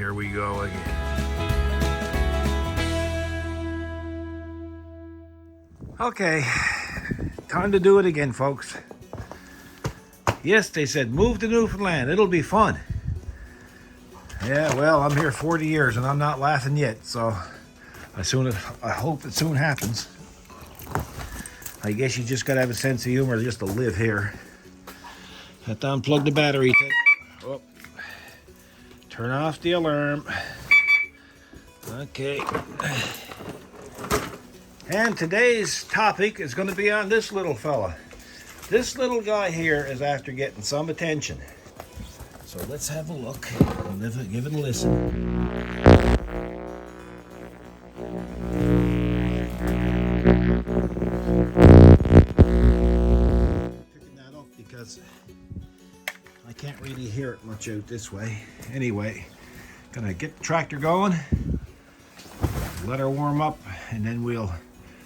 here we go again. Okay, time to do it again, folks. Yes, they said move to Newfoundland, it'll be fun. Yeah, well, I'm here 40 years and I'm not laughing yet, so I hope it soon happens. I guess you just gotta have a sense of humor just to live here. Have to unplug the battery. Oh. Turn off the alarm. Okay. And today's topic is going to be on this little fella. This little guy here is after getting some attention. So let's have a look and give it a listen. Picking that up because I can't really hear it much out this way. Anyway, gonna get the tractor going, let her warm up, and then we'll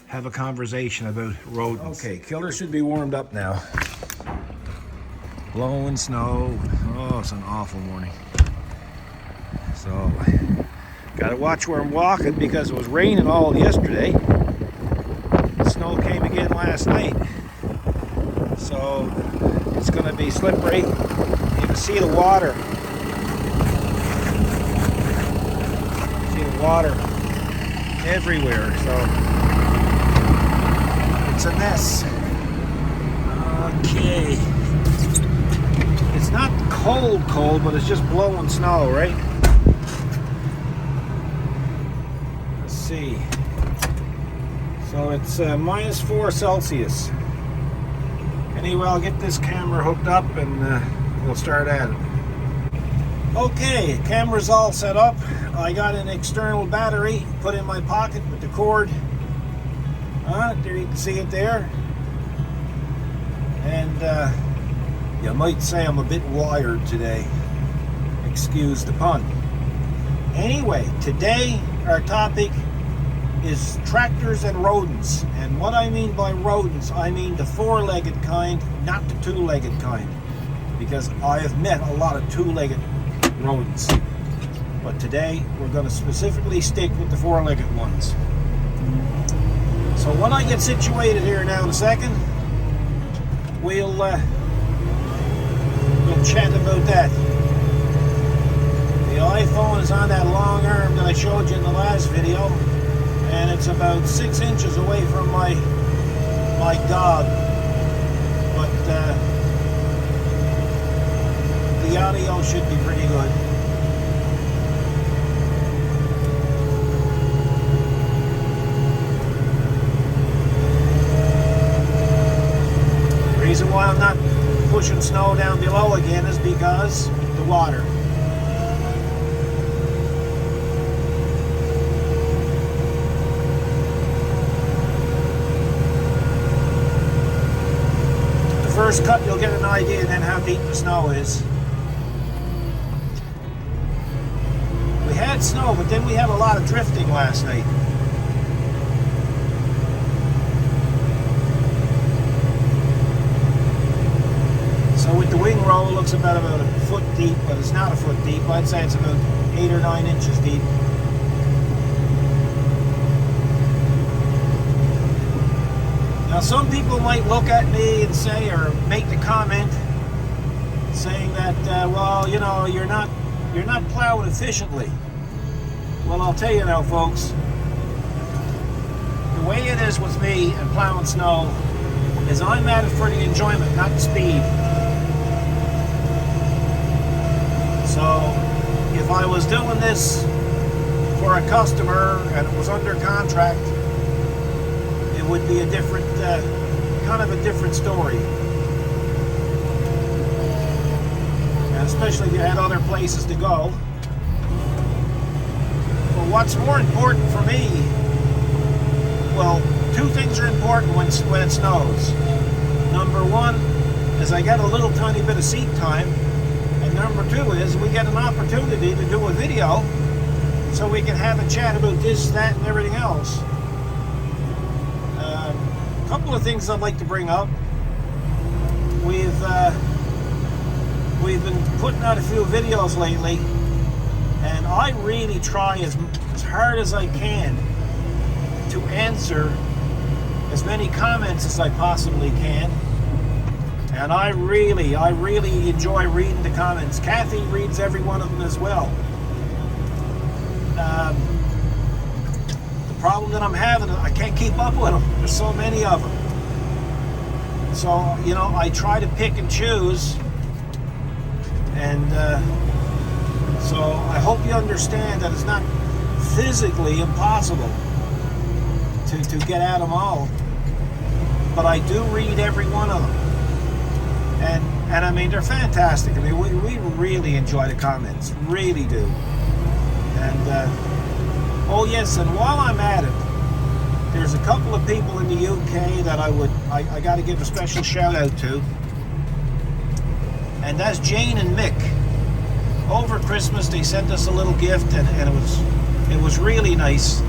have a conversation about rodents. Okay, killer should be warmed up now. Blowing snow. Oh, it's an awful morning. So, gotta watch where I'm walking because it was raining all yesterday. The snow came again last night. So, it's gonna be slippery. You can see the water. See the water everywhere, so it's a mess. Okay. It's not cold, but it's just blowing snow, right? Let's see. So it's -4 Celsius. Anyway, I'll get this camera hooked up and we'll start at it. Okay, camera's all set up. I got an external battery put in my pocket with the cord. There you can see it there. And you might say I'm a bit wired today. Excuse the pun. Anyway, today our topic is tractors and rodents. And what I mean by rodents, I mean the four-legged kind, not the two-legged kind. Because I have met a lot of two-legged rodents. But today we're going to specifically stick with the four-legged ones. So when I get situated here now in a second, we'll chat about that. The iPhone is on that long arm that I showed you in the last video, and it's about 6 inches away from my dog. But the audio should be pretty good. The reason why I'm not pushing snow down below again is because the water. The first cut you'll get an idea then how deep the snow is. We had snow, but then we had a lot of drifting last night. So with the wing roll, it looks about a foot deep, but it's not a foot deep. I'd say it's about 8 or 9 inches deep. Now some people might look at me and say, or make the comment, saying that, well, you know, you're not plowing efficiently. Well, I'll tell you now, folks. The way it is with me and plowing snow is I'm at it for the enjoyment, not the speed. So, if I was doing this for a customer and it was under contract, it would be a different, kind of a different story. And especially if you had other places to go. But what's more important for me, well, two things are important when it snows. Number one is I get a little tiny bit of seat time. Number two is we get an opportunity to do a video so we can have a chat about this, that, and everything else. A couple of things I'd like to bring up. We've been putting out a few videos lately, And I really try as hard as I can to answer as many comments as I possibly can. And I really enjoy reading the comments. Kathy reads every one of them as well. The problem that I'm having, I can't keep up with them. There's so many of them. So, you know, I try to pick and choose. And so I hope you understand that it's not physically impossible to get at them all. But I do read every one of them. And I mean, they're fantastic. I mean, we really enjoy the comments, really do. And oh yes, and while I'm at it, there's a couple of people in the UK that I got to give a special shout out to, and that's Jane and Mick. Over Christmas, they sent us a little gift, and it was really nice,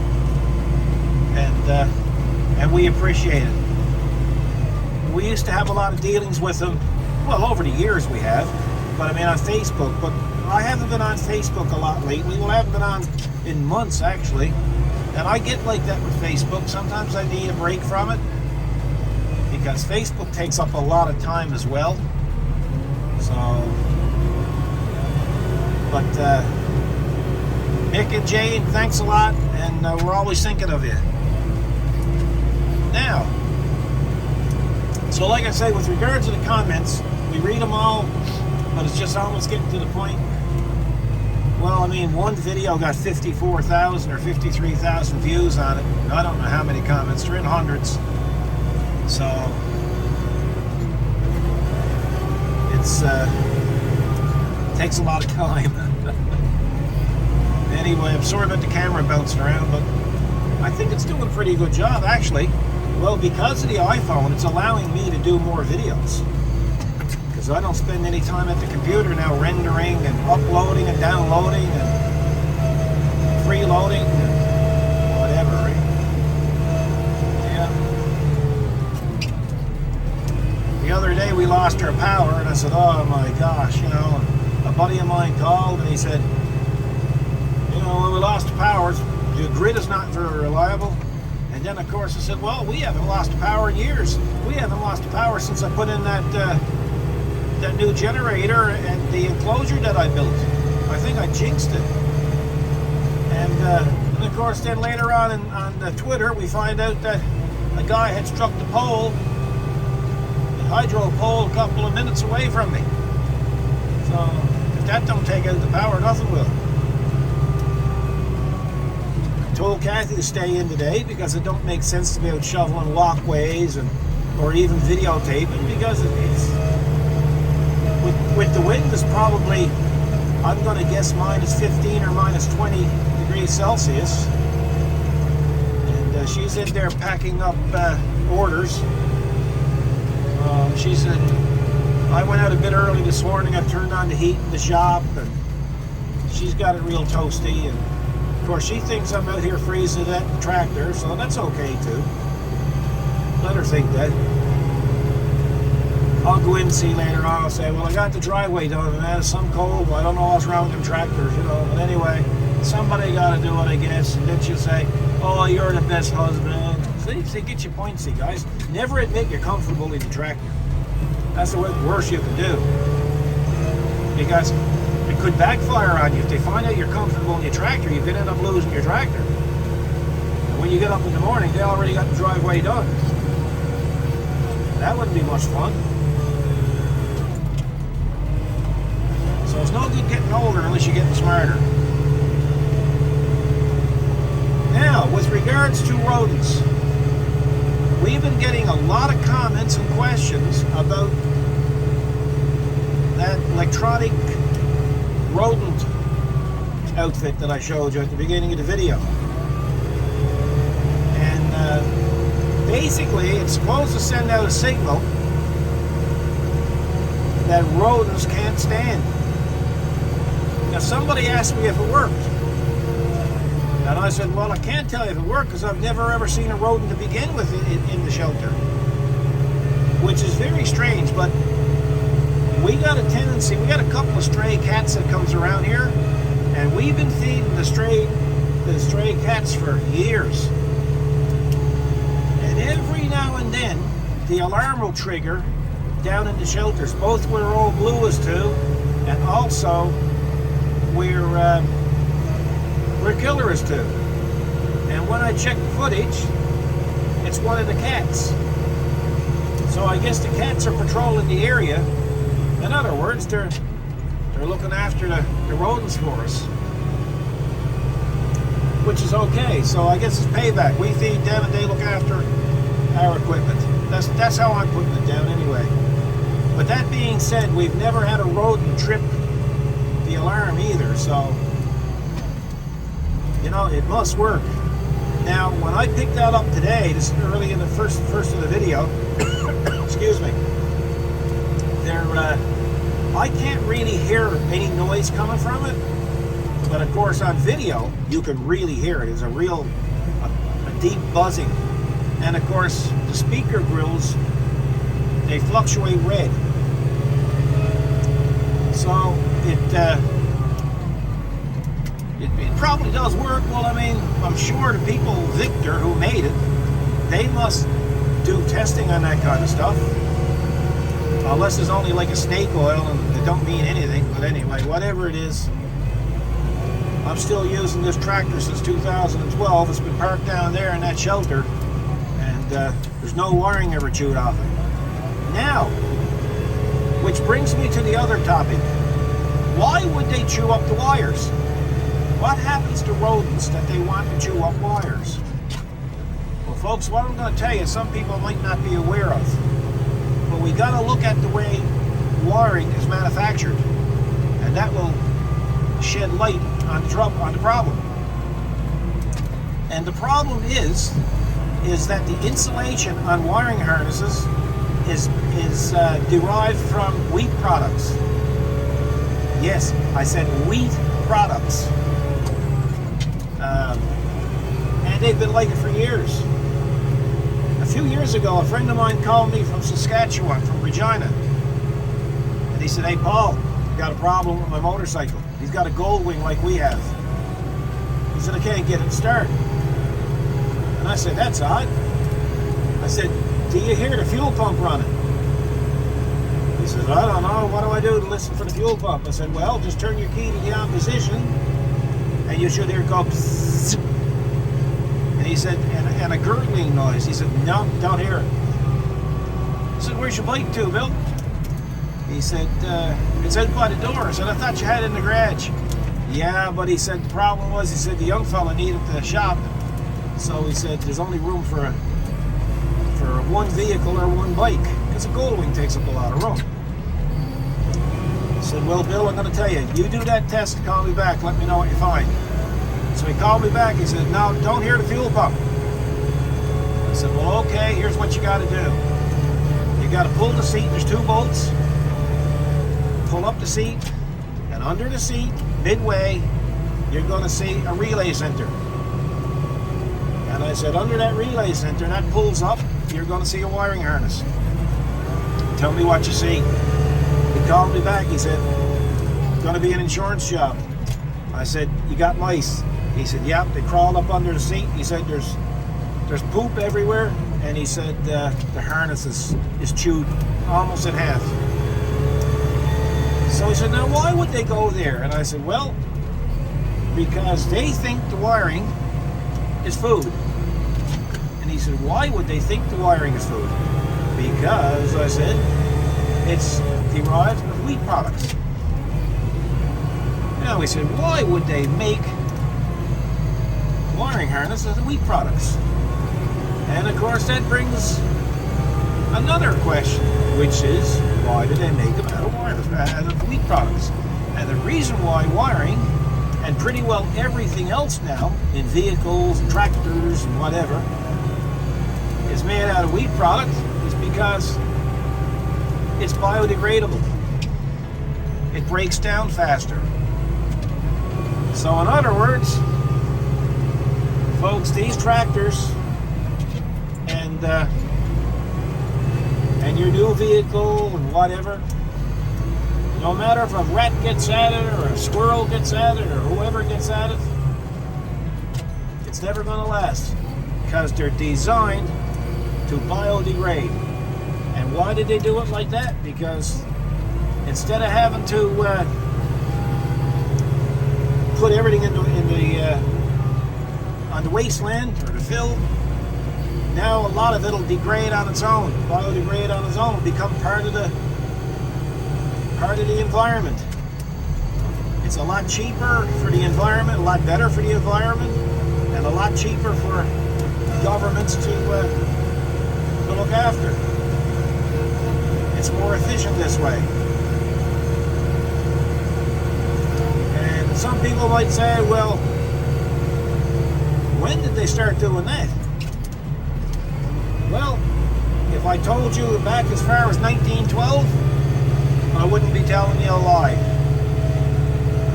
and we appreciate it. We used to have a lot of dealings with them. Well, over the years we have, but I mean on Facebook. But I haven't been on Facebook a lot lately. Well, I haven't been on in months, actually. And I get like that with Facebook. Sometimes I need a break from it because Facebook takes up a lot of time as well. So, but Mick and Jane, thanks a lot, and we're always thinking of you. Now, so like I say, with regards to the comments, we read them all, but it's just almost getting to the point. Well, I mean, one video got 54,000 or 53,000 views on it. I don't know how many comments. They're in hundreds. So it's takes a lot of time. Anyway, I'm sorry about the camera bouncing around, but I think it's doing a pretty good job, actually. Well, because of the iPhone, it's allowing me to do more videos. Because I don't spend any time at the computer now rendering and uploading and downloading and freeloading and whatever, right? Yeah. The other day we lost our power, and I said, oh my gosh, you know, a buddy of mine called and he said, you know, when we lost the power, the grid is not very reliable. And then, of course, I said, well, we haven't lost power in years. We haven't lost power since I put in that new generator and the enclosure that I built. I think I jinxed it. And of course, then later on Twitter, we find out that a guy had struck the pole, the hydro pole, a couple of minutes away from me. So if that don't take out the power, nothing will. Told Kathy to stay in today because it don't make sense to be out shoveling walkways or even videotaping, because it's with the wind is probably, I'm going to guess, minus 15 or minus 20 degrees Celsius, and she's in there packing up orders. She said, I went out a bit early this morning. I turned on the heat in the shop, and she's got it real toasty, and of course, she thinks I'm out here freezing that tractor, so that's okay too. Let her think that. I'll go in and see later on. I'll say, well, I got the driveway done, and that is some cold. Well, I don't know what's wrong with them tractors, you know. But anyway, somebody got to do it, I guess. And then she'll say, oh, you're the best husband. See, get your point, see, guys. Never admit you're comfortable in the tractor. That's the worst you can do. Because it could backfire on you. If they find out you're comfortable in your tractor, you could end up losing your tractor. And when you get up in the morning, they already got the driveway done. That wouldn't be much fun. So it's no good getting older unless you're getting smarter. Now, with regards to rodents, we've been getting a lot of comments and questions about that electronic rodent outfit that I showed you at the beginning of the video. And basically, it's supposed to send out a signal that rodents can't stand. Now, somebody asked me if it worked. And I said, well, I can't tell you if it worked because I've never ever seen a rodent to begin with in the shelter. Which is very strange, but we got a tendency, we got a couple of stray cats that comes around here, And we've been feeding the stray cats for years. And every now and then, the alarm will trigger down in the shelters, both where old Blue is to, and also where Killer is to. And when I check the footage, it's one of the cats. So I guess the cats are patrolling the area. In other words, they're looking after the rodents for us, which is okay. So I guess it's payback. We feed them and they look after our equipment. That's how I'm putting it down anyway. But that being said, we've never had a rodent trip the alarm either, so you know, it must work. Now, when I picked that up today, this is early in the first of the video, excuse me, I can't really hear any noise coming from it, but of course on video you can really hear it. It's a deep buzzing, and of course the speaker grills, they fluctuate red, so it probably does work. Well, I mean, I'm sure the people, Victor, who made it, they must do testing on that kind of stuff. Unless it's only like a snake oil and it don't mean anything. But anyway, whatever it is, I'm still using this tractor since 2012. It's been parked down there in that shelter, and there's no wiring ever chewed off it. Now, which brings me to the other topic. Why would they chew up the wires? What happens to rodents that they want to chew up wires? Well, folks, what I'm going to tell you, some people might not be aware of. But we got to look at the way wiring is manufactured, and that will shed light on the problem. And the problem is that the insulation on wiring harnesses is derived from wheat products. Yes, I said wheat products. And they've been like it for years. A few years ago, a friend of mine called me from Saskatchewan, from Regina. And he said, "Hey, Paul, I've got a problem with my motorcycle. He's got a gold wing like we have." He said, "I can't get it to start." And I said, "That's odd." I said, "Do you hear the fuel pump running?" He says, "I don't know. What do I do to listen for the fuel pump?" I said, "Well, just turn your key to the on position, and you should hear it go psst." And he said, and a gurgling noise. He said, "No, don't hear it." I said, "Where's your bike to, Bill?" He said, "It's out by the door." I said, "I thought you had it in the garage." "Yeah, but," he said, "the problem was," he said, "the young fella needed the shop. So," he said, "there's only room for one vehicle or one bike, because a gold wing takes up a lot of room." I said, "Well, Bill, I'm going to tell you, you do that test, call me back, let me know what you find." So he called me back. He said, "No, don't hear the fuel pump." I said, "Well, okay, here's what you got to do. You got to pull the seat. There's 2 bolts. Pull up the seat, and under the seat, midway, you're going to see a relay center." And I said, "Under that relay center, that pulls up, you're going to see a wiring harness. Tell me what you see." He called me back. He said, "It's going to be an insurance job." I said, "You got mice?" He said, "Yep, they crawled up under the seat." He said, there's poop everywhere. And he said, the harness is chewed almost in half. So he said, "Now why would they go there?" And I said, "Well, because they think the wiring is food." And he said, "Why would they think the wiring is food?" "Because," I said, "it's derived from wheat products." Now he said, "Why would they make wiring harnesses and wheat products?" And of course that brings another question, which is, why do they make them out of wheat products? And the reason why wiring, and pretty well everything else now in vehicles, tractors, and whatever, is made out of wheat product is because it's biodegradable. It breaks down faster. So in other words, folks, these tractors and your new vehicle and whatever, No matter if a rat gets at it or a squirrel gets at it or whoever gets at it, it's never going to last because they're designed to biodegrade. And why did they do it like that? Because instead of having to put everything on the wasteland or the field, now a lot of it'll degrade on its own, biodegrade on its own, become part of the environment. It's a lot cheaper for the environment, a lot better for the environment, and a lot cheaper for governments to look after. It's more efficient this way. And some people might say, well, when did they start doing that? Well, if I told you back as far as 1912, I wouldn't be telling you a lie.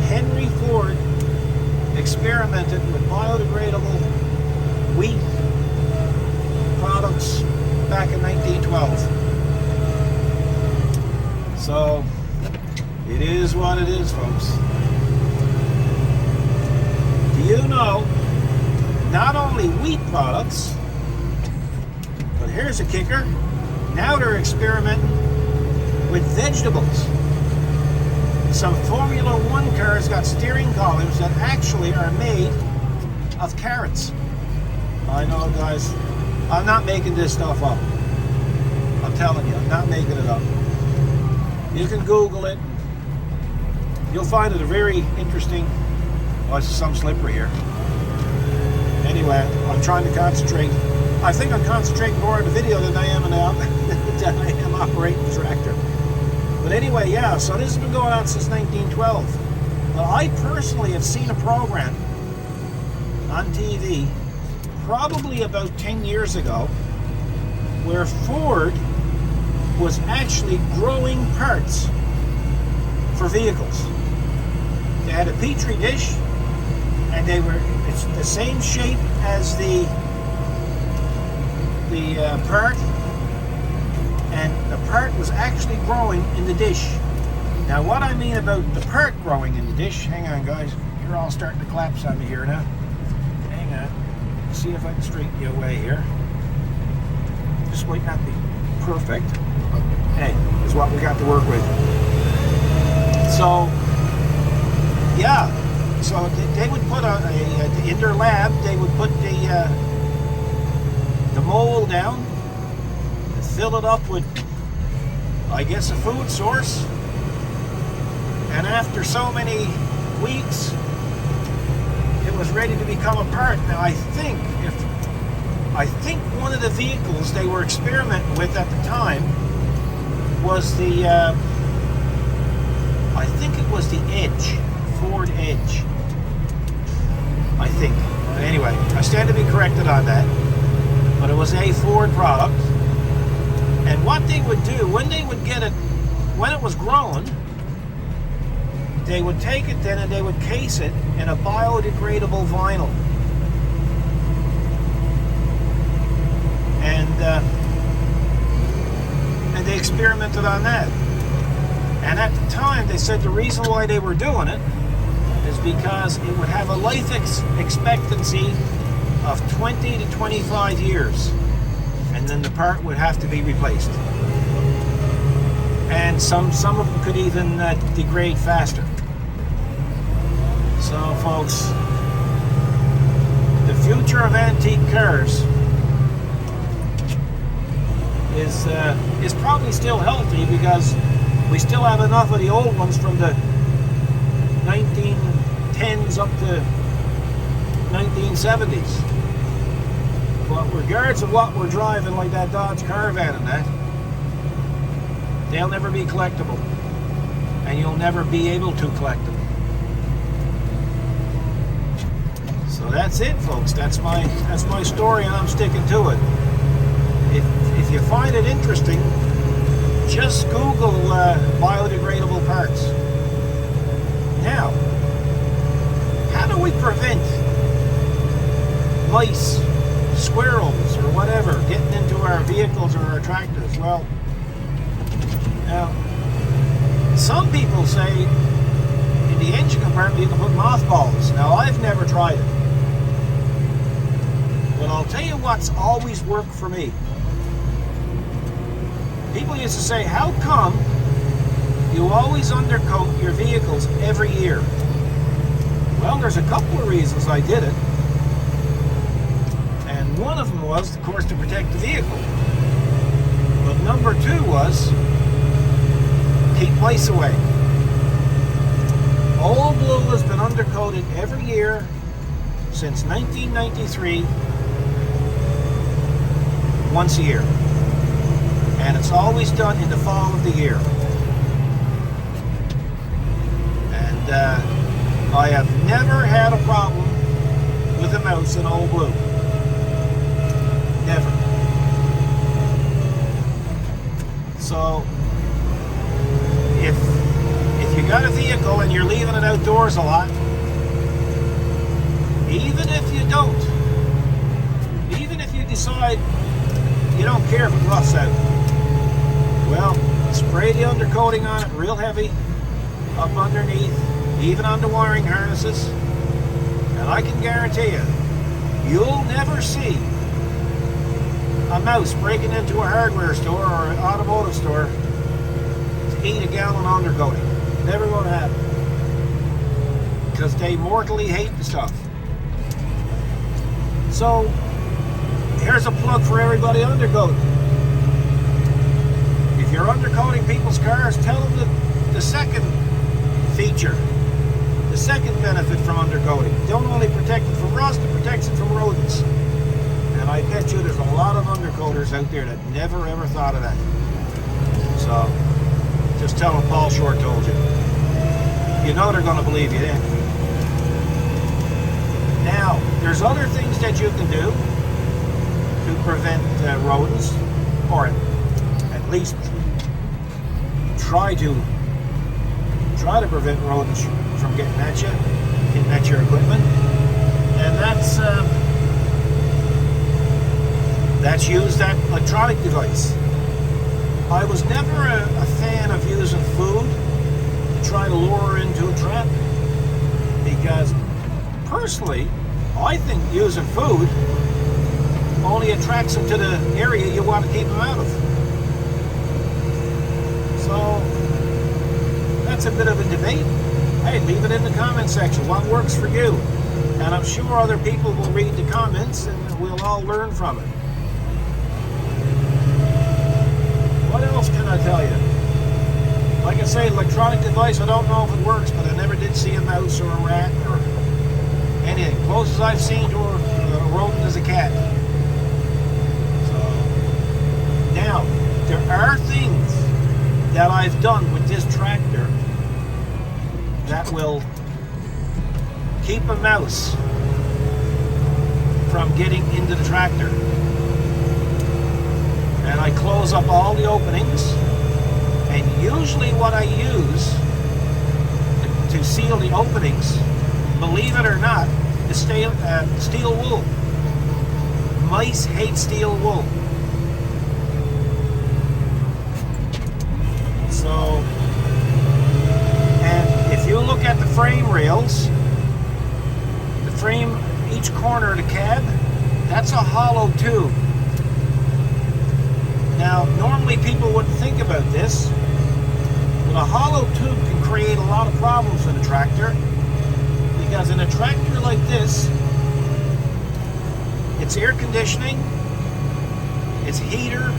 Henry Ford experimented with biodegradable wheat products back in 1912. So, it is what it is, folks. Do you know, not only wheat products, but here's a kicker, now they're experimenting with vegetables. Some Formula One cars got steering columns that actually are made of carrots. I know, guys, I'm not making this stuff up. I'm telling you, I'm not making it up. You can Google it. You'll find it a very interesting. Oh, it's some slippery here. Anyway, I'm trying to concentrate. I think I'm concentrating more on the video than I am operating the tractor. But anyway, yeah, so this has been going on since 1912. Well, I personally have seen a program on TV probably about 10 years ago where Ford was actually growing parts for vehicles. They had a petri dish and it's the same shape as the part, and the part was actually growing in the dish. Now what I mean about the part growing in the dish, hang on guys, you're all starting to collapse on me here now. Hang on, see if I can straighten you away here. This might not be perfect, but hey, is what we got to work with. So yeah, so they would put in their lab, they would put the mold down and fill it up with, I guess, a food source. And after so many weeks, it was ready to become a part. Now I think one of the vehicles they were experimenting with at the time was the I think it was the Edge, Ford Edge. I think. But anyway, I stand to be corrected on that. But it was a Ford product. And what they would do, when they would get it, when it was grown, they would take it then and they would case it in a biodegradable vinyl. And they experimented on that. And at the time, they said the reason why they were doing it is because it would have a life expectancy of 20 to 25 years. And then the part would have to be replaced. And some of them could even degrade faster. So, folks, the future of antique cars is probably still healthy because we still have enough of the old ones from the 1910s up to 1970s. But regardless of what we're driving, like that Dodge Caravan and that, they'll never be collectible. And you'll never be able to collect them. So that's it, folks. That's my story, and I'm sticking to it. If you find it interesting, just Google biodegradable parts. Now, how do we prevent mice, squirrels, or whatever getting into our vehicles or our tractors? Well, now, some people say in the engine compartment you can put mothballs. Now, I've never tried it. But I'll tell you what's always worked for me. People used to say, how come you always undercoat your vehicles every year? Well, there's a couple of reasons I did it. And one of them was, of course, to protect the vehicle. But number two was keep lice away. Old Blue has been undercoated every year since 1993, once a year. And it's always done in the fall of the year. And I have never had a problem with a mouse in Old Blue. Never. So, if you got a vehicle and you're leaving it outdoors a lot, even if you don't, even if you decide you don't care if it roughs out, well, spray the undercoating on it real heavy, up underneath, even on the wiring harnesses, and I can guarantee you, you'll never see a mouse breaking into a hardware store or an automotive store to eat a gallon of undercoating. Never going to happen. Because they mortally hate the stuff. So, here's a plug for everybody undercoating. If you're undercoating people's cars, tell them the second feature, the second benefit from undercoating. Don't only protect it from rust, it protects it from rodents. And I bet you there's a lot of undercoaters out there that never ever thought of that. So, just tell them Paul Short told you. You know they're going to believe you then. Now, there's other things that you can do to prevent rodents, or at least try to prevent rodents from getting at you, getting at your equipment, and that's use that electronic device. I was never a fan of using food to try to lure into a trap, because personally, I think using food only attracts them to the area you want to keep them out of. So that's a bit of a debate. Hey, leave it in the comment section. What works for you? And I'm sure other people will read the comments and we'll all learn from it. What else can I tell you? Like I say, electronic device, I don't know if it works, but I never did see a mouse or a rat or anything. Closest I've seen to a rodent is a cat. So, now, there are things that I've done with this tractor that will keep a mouse from getting into the tractor. And I close up all the openings, and usually what I use to seal the openings, believe it or not, is steel wool. Mice hate steel wool. So, and if you look at the frame rails, the frame, each corner of the cab, that's a hollow tube. Now, normally people wouldn't think about this, but a hollow tube can create a lot of problems in a tractor, because in a tractor like this, it's air conditioning, it's heater,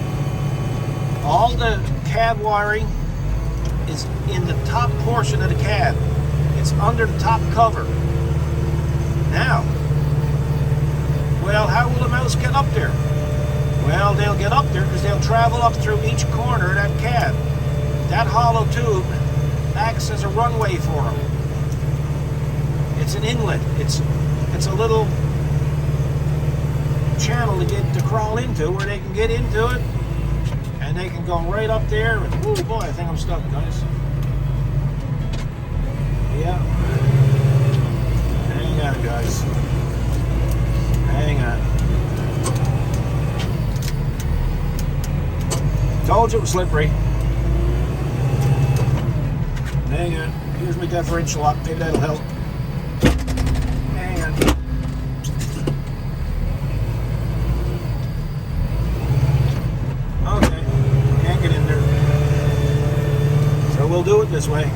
all the cab wiring is in the top portion of the cab. It's under the top cover. Now, well, how will a mouse get up there? Well, they'll get up there because they'll travel up through each corner of that cab. That hollow tube acts as a runway for them. It's an inlet. It's a little channel to crawl into where they can get into it, and they can go right up there. And, oh boy, I think I'm stuck, guys. Yeah. Hang on, guys. Hang on. Told you it was slippery. Hang on. Here's my differential up. Maybe that'll help. Hang on. Okay. Can't get in there. So we'll do it this way.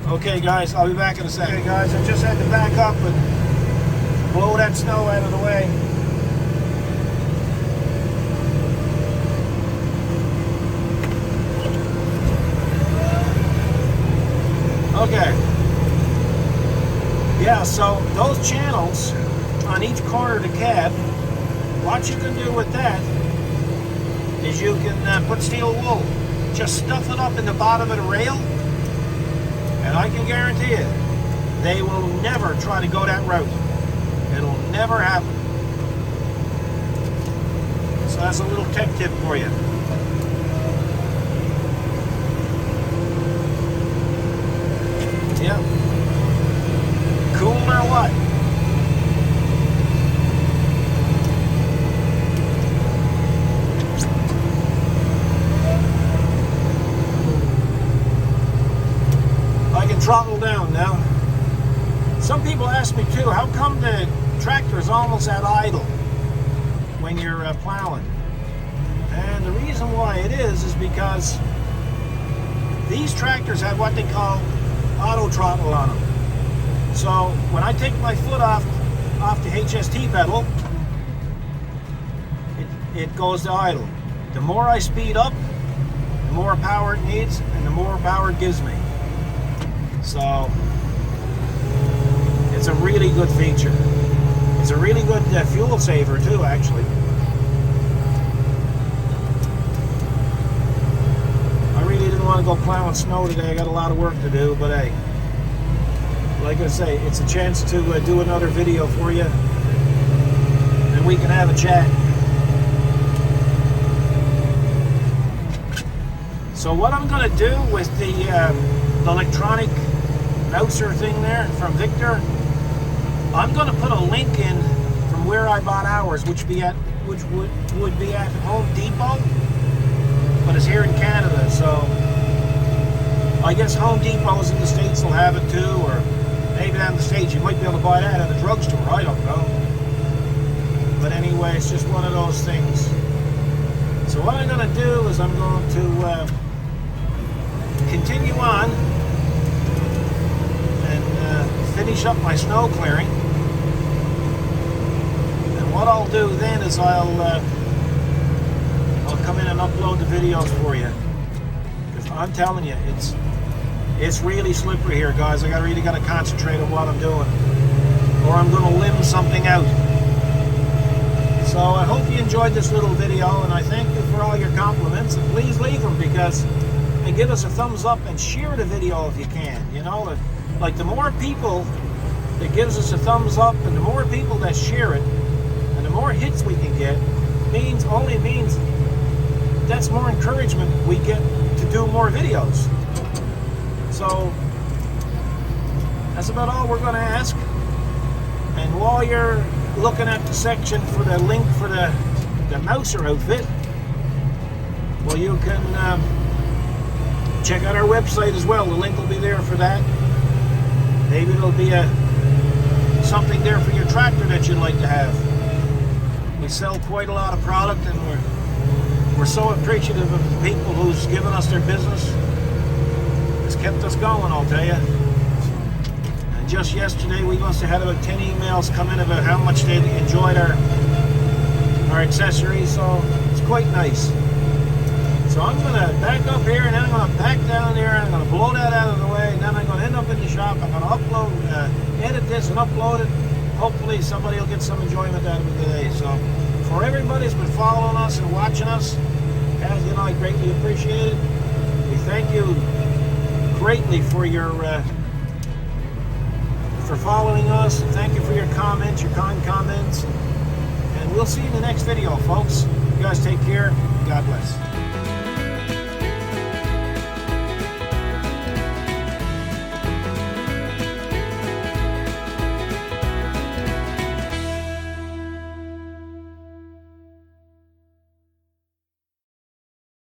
Okay guys, I'll be back in a second. Okay guys, I just had to back up and blow that snow out of the way. Okay. Yeah, so those channels on each corner of the cab, what you can do with that is you can put steel wool, just stuff it up in the bottom of the rail, and I can guarantee you, they will never try to go that route. It'll never happen. So that's a little tech tip for you. Yeah. Cool or what? I can throttle down now. Some people ask me too, how come the tractor is almost at idle when you're plowing? And the reason why it is because these tractors have what they call auto throttle on them. So when I take my foot off the HST pedal, it goes to idle. The more I speed up, the more power it needs, and the more power it gives me. So it's a really good feature. It's a really good fuel saver too, actually. I really didn't want to go plowing snow today. I got a lot of work to do, but hey, like I say, it's a chance to do another video for you, and we can have a chat. So what I'm going to do with the electronic mouser thing there from Victor, I'm going to put a link in from where I bought ours, which would be at Home Depot, but it's here in Canada. So I guess Home Depots in the States will have it too, or maybe down in the States you might be able to buy that at a drugstore. I don't know. But anyway, it's just one of those things. So what I'm going to do is I'm going to continue on and finish up my snow clearing. And what I'll do then is I'll come in and upload the videos for you. Because I'm telling you, it's really slippery here, guys. I really got to concentrate on what I'm doing, or I'm going to limb something out. So I hope you enjoyed this little video, and I thank you for all your compliments. And please leave them, and give us a thumbs up and share the video if you can. You know, like the more people that gives us a thumbs up, and the more people that share it, and the more hits we can get, only means that's more encouragement we get to do more videos. So that's about all we're going to ask. And while you're looking at the section for the link for the mouser outfit, well, you can check out our website as well. The link will be there for that. Maybe there'll be something there for your tractor that you'd like to have. We sell quite a lot of product, and we're so appreciative of the people who's given us their business. It's kept us going, I'll tell you. And just yesterday we must have had about 10 emails come in about how much they enjoyed our accessories, so it's quite nice. So I'm going to back up here, and then I'm going to back down there, and I'm going to blow that out of the way, and then I'm going to end up in the shop. I'm going to upload, edit this and upload it. Hopefully somebody will get some enjoyment out of it today. So for everybody that's been following us and watching us, as you know, I greatly appreciate it. We thank you greatly for your for following us. Thank you for your comments, your kind comments, and we'll see you in the next video, folks. You guys take care. God bless.